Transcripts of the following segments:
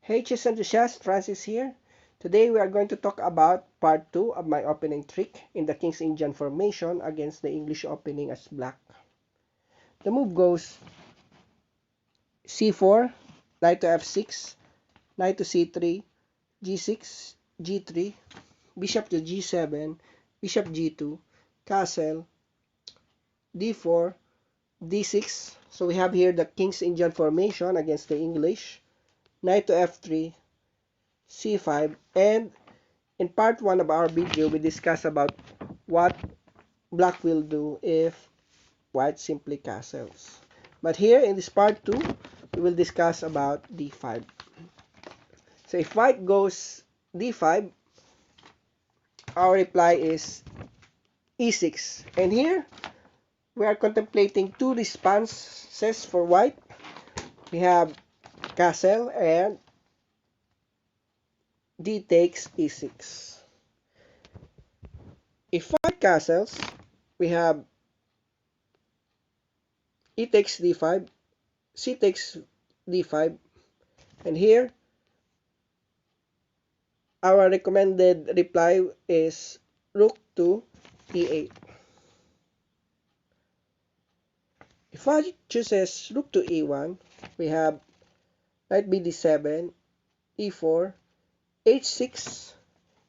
Hey chess enthusiast, Francis here. Today we are going to talk about part 2 of my opening trick in the King's Indian formation against the English opening as black. The move goes c4, knight to f6, knight to c3, g6, g3, bishop to g7, bishop g2, castle, d4, d6. So we have here the King's Indian formation against the English, knight to f3, c5, and in part 1 of our video, we discussed about what black will do if white simply castles. But here in this part 2, we will discuss about d5. So if white goes d5, our reply is e6. And here, we are contemplating two responses for white. We have castle and d takes e6. If white castles, we have e takes d5, c takes d5, and here our recommended reply is rook to e8. If white chooses rook to e1, we have knight bd7, e4, h6,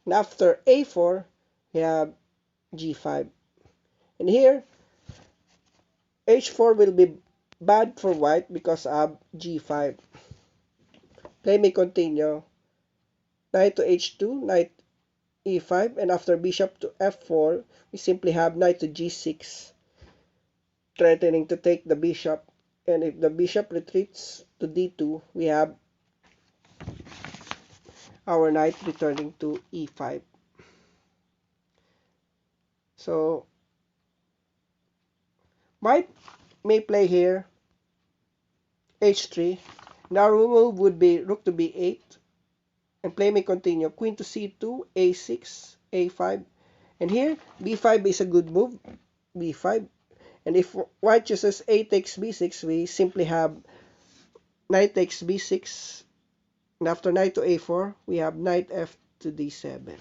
and after a4, we have g5. And here, h4 will be bad for white because of g5. Play may continue. Knight to h2, knight e5, and after bishop to f4, we simply have knight to g6, threatening to take the bishop. And if the bishop retreats to d2, we have our knight returning to e5. So white may play here h3. Now our move would be rook to b8, and play may continue. Queen to c2, a6, a5, and here b5 is a good move. b5. And if white chooses a takes b6, we simply have knight takes b6. And after knight to a4, we have knight f to d7.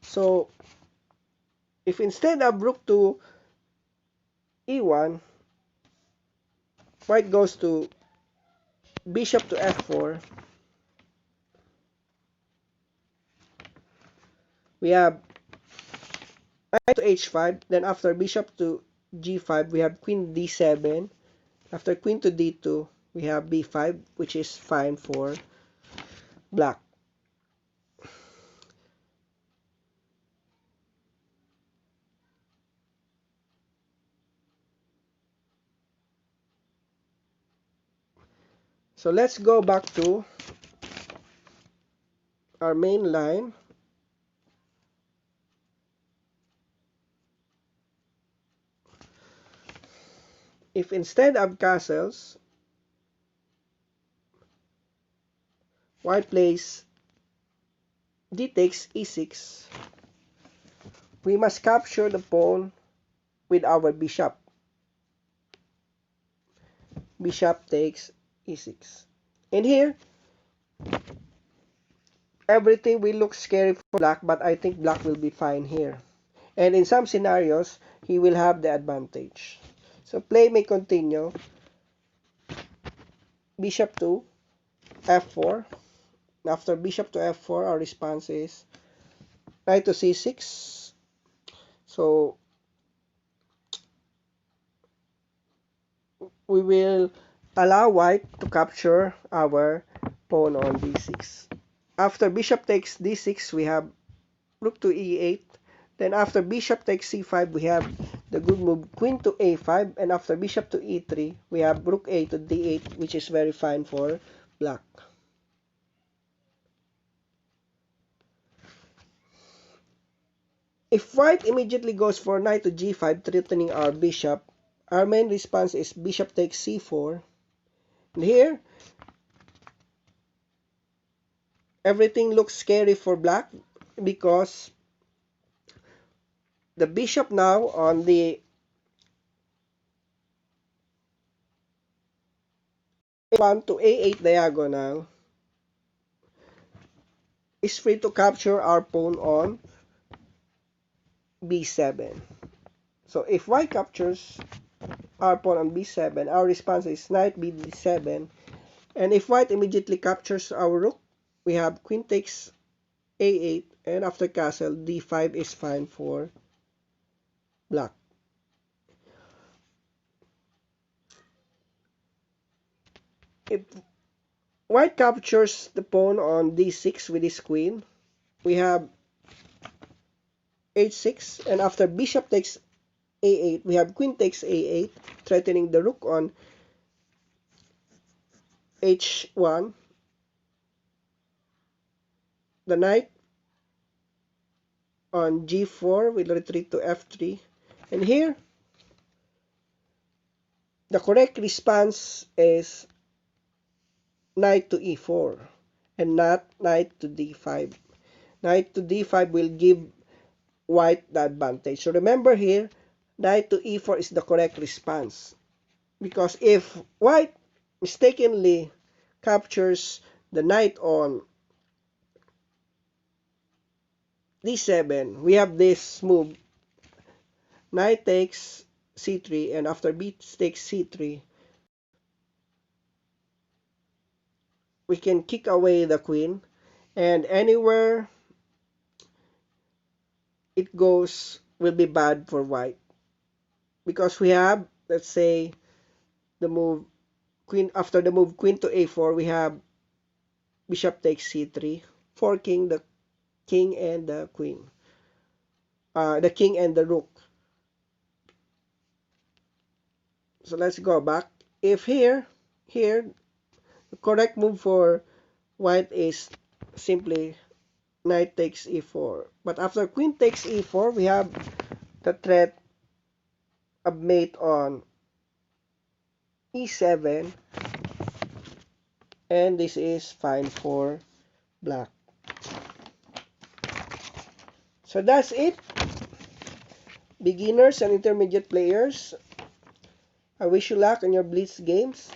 So, if instead of rook to e1, white goes to bishop to f4, we have knight to h5. Then after bishop to g5, we have queen d7. After queen to d2, we have b5, which is fine for black. So let's go back to our main line. If instead of castles, white plays d takes e6, we must capture the pawn with our bishop. Bishop takes e6. And here, everything will look scary for black, but I think black will be fine here. And in some scenarios, he will have the advantage. So play may continue. Bishop to f4. After bishop to f4, our response is knight to c6. So we will allow white to capture our pawn on d6. After bishop takes d6, we have rook to e8. Then after bishop takes c5, we have the good move queen to a5. And after bishop to e3, we have rook a to d8, which is very fine for black. If white immediately goes for knight to g5, threatening our bishop, our main response is bishop takes c4. And here, everything looks scary for black because the bishop now on the A1 to A8 diagonal is free to capture our pawn on B7. So if white captures our pawn on B7, our response is knight B7. And if white immediately captures our rook, we have queen takes A8, and after castle, D5 is fine for black. If white captures the pawn on D6 with his queen, we have H6, and after bishop takes A8, we have queen takes A8, threatening the rook on H1. The knight on G4 will retreat to F3. And here, the correct response is knight to E4 and not knight to D5. Knight to D5 will give white the advantage. So remember here, knight to E4 is the correct response. Because if white mistakenly captures the knight on D7, we have this move. Knight takes C3, and after B takes C3, we can kick away the queen, and anywhere it goes will be bad for white. Because we have, let's say, the move queen, after the move queen to A4, we have bishop takes C3, forking the king and the queen. The king and the rook. So let's go back. If here, the correct move for white is simply knight takes E4. But after queen takes E4, we have the threat of mate on E7, and this is fine for black. So that's it. Beginners and intermediate players, I wish you luck on your blitz games.